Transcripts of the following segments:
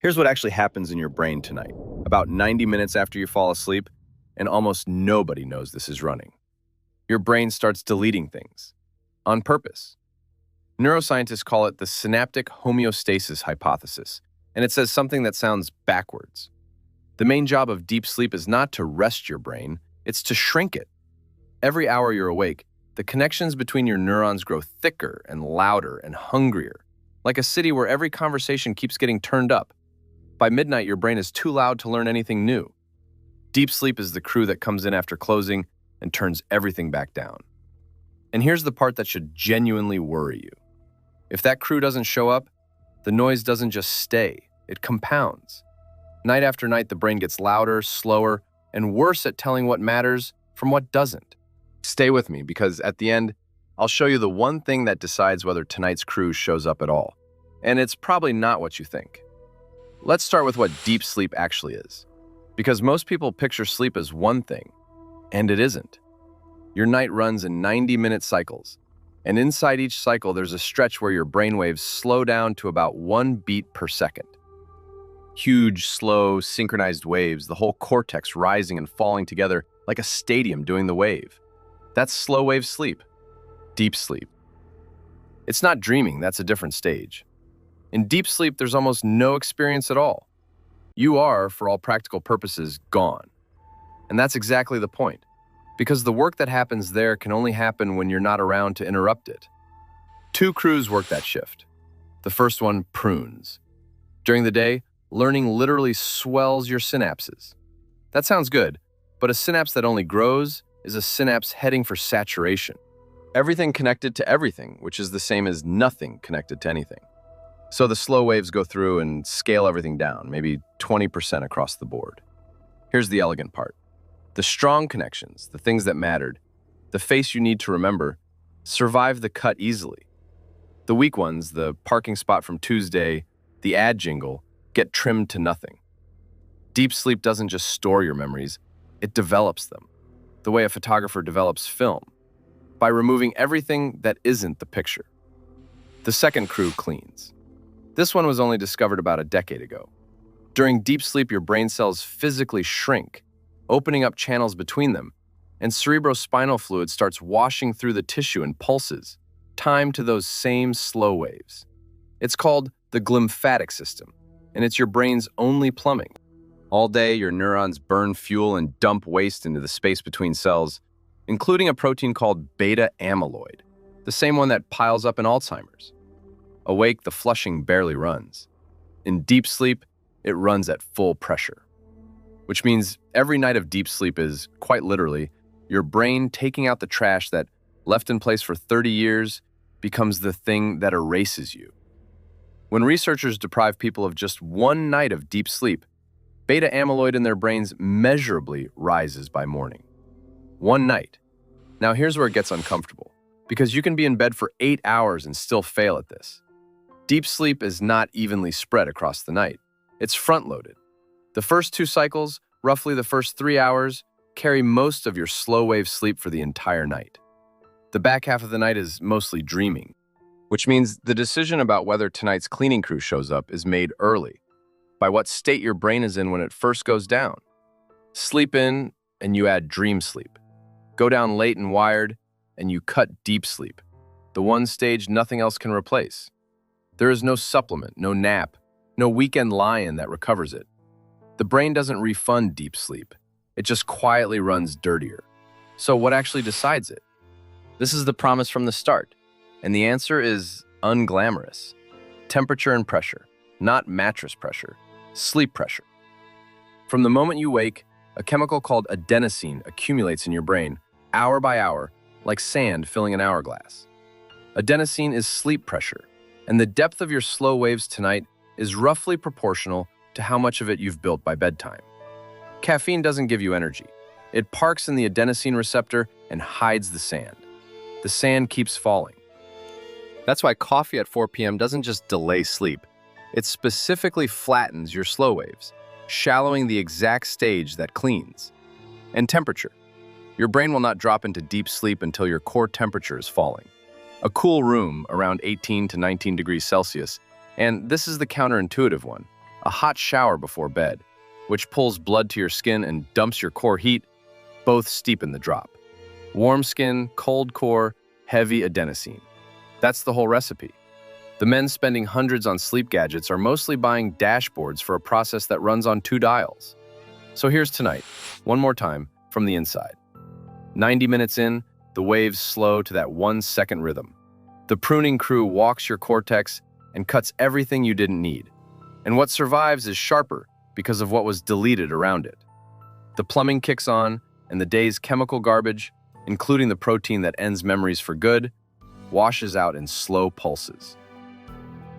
Here's what actually happens in your brain tonight, about 90 minutes after you fall asleep, and almost nobody knows this is running. Your brain starts deleting things, on purpose. Neuroscientists call it the synaptic homeostasis hypothesis, and it says something that sounds backwards. The main job of deep sleep is not to rest your brain, it's to shrink it. Every hour you're awake, the connections between your neurons grow thicker and louder and hungrier, like a city where every conversation keeps getting turned up. By midnight, your brain is too loud to learn anything new. Deep sleep is the crew that comes in after closing and turns everything back down. And here's the part that should genuinely worry you. If that crew doesn't show up, the noise doesn't just stay, it compounds. Night after night, the brain gets louder, slower, and worse at telling what matters from what doesn't. Stay with me, because at the end, I'll show you the one thing that decides whether tonight's crew shows up at all. And it's probably not what you think. Let's start with what deep sleep actually is. Because most people picture sleep as one thing, and it isn't. Your night runs in 90-minute cycles, and inside each cycle there's a stretch where your brainwaves slow down to about 1 beat per second. Huge, slow, synchronized waves, the whole cortex rising and falling together like a stadium doing the wave. That's slow wave sleep, deep sleep. It's not dreaming, that's a different stage. In deep sleep, there's almost no experience at all. You are, for all practical purposes, gone. And that's exactly the point, because the work that happens there can only happen when you're not around to interrupt it. Two crews work that shift. The first one prunes. During the day, learning literally swells your synapses. That sounds good, but a synapse that only grows is a synapse heading for saturation. Everything connected to everything, which is the same as nothing connected to anything. So the slow waves go through and scale everything down, maybe 20% across the board. Here's the elegant part. The strong connections, the things that mattered, the face you need to remember, survive the cut easily. The weak ones, the parking spot from Tuesday, the ad jingle, get trimmed to nothing. Deep sleep doesn't just store your memories, it develops them, the way a photographer develops film, by removing everything that isn't the picture. The second crew cleans. This one was only discovered about a decade ago. During deep sleep, your brain cells physically shrink, opening up channels between them, and cerebrospinal fluid starts washing through the tissue in pulses, timed to those same slow waves. It's called the glymphatic system, and it's your brain's only plumbing. All day, your neurons burn fuel and dump waste into the space between cells, including a protein called beta-amyloid, the same one that piles up in Alzheimer's. Awake, the flushing barely runs. In deep sleep, it runs at full pressure. Which means every night of deep sleep is, quite literally, your brain taking out the trash that, left in place for 30 years, becomes the thing that erases you. When researchers deprive people of just one night of deep sleep, beta-amyloid in their brains measurably rises by morning. One night. Now here's where it gets uncomfortable, because you can be in bed for 8 hours and still fail at this. Deep sleep is not evenly spread across the night. It's front-loaded. The first 2 cycles, roughly the first 3 hours, carry most of your slow-wave sleep for the entire night. The back half of the night is mostly dreaming, which means the decision about whether tonight's cleaning crew shows up is made early, by what state your brain is in when it first goes down. Sleep in, and you add dream sleep. Go down late and wired, and you cut deep sleep, the one stage nothing else can replace. There is no supplement, no nap, no weekend lie-in that recovers it. The brain doesn't refund deep sleep. It just quietly runs dirtier. So what actually decides it? This is the promise from the start, and the answer is unglamorous. Temperature and pressure, not mattress pressure, sleep pressure. From the moment you wake, a chemical called adenosine accumulates in your brain, hour by hour, like sand filling an hourglass. Adenosine is sleep pressure, and the depth of your slow waves tonight is roughly proportional to how much of it you've built by bedtime. Caffeine doesn't give you energy. It parks in the adenosine receptor and hides the sand. The sand keeps falling. That's why coffee at 4 p.m. doesn't just delay sleep. It specifically flattens your slow waves, shallowing the exact stage that cleans. And temperature. Your brain will not drop into deep sleep until your core temperature is falling. A cool room, around 18 to 19 degrees Celsius, and this is the counterintuitive one. a hot shower before bed, which pulls blood to your skin and dumps your core heat, both steepen the drop. Warm skin, cold core, heavy adenosine. That's the whole recipe. The men spending hundreds on sleep gadgets are mostly buying dashboards for a process that runs on 2 dials. So here's tonight, one more time, from the inside. 90 minutes in, the waves slow to that 1-second rhythm. The pruning crew walks your cortex and cuts everything you didn't need. And what survives is sharper because of what was deleted around it. The plumbing kicks on, and the day's chemical garbage, including the protein that ends memories for good, washes out in slow pulses.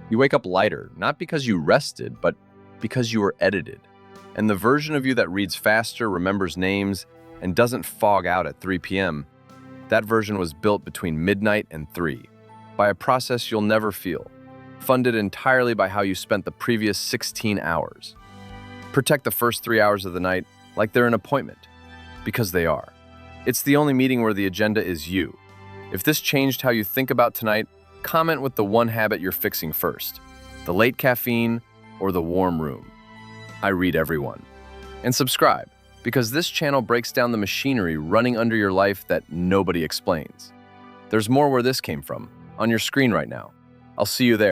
You wake up lighter, not because you rested, but because you were edited. And the version of you that reads faster, remembers names, and doesn't fog out at 3 p.m., that version was built between midnight and 3, by a process you'll never feel, funded entirely by how you spent the previous 16 hours. Protect the first 3 hours of the night like they're an appointment, because they are. It's the only meeting where the agenda is you. If this changed how you think about tonight, comment with the one habit you're fixing first, the late caffeine or the warm room. I read everyone. And subscribe, because this channel breaks down the machinery running under your life that nobody explains. There's more where this came from, on your screen right now. I'll see you there.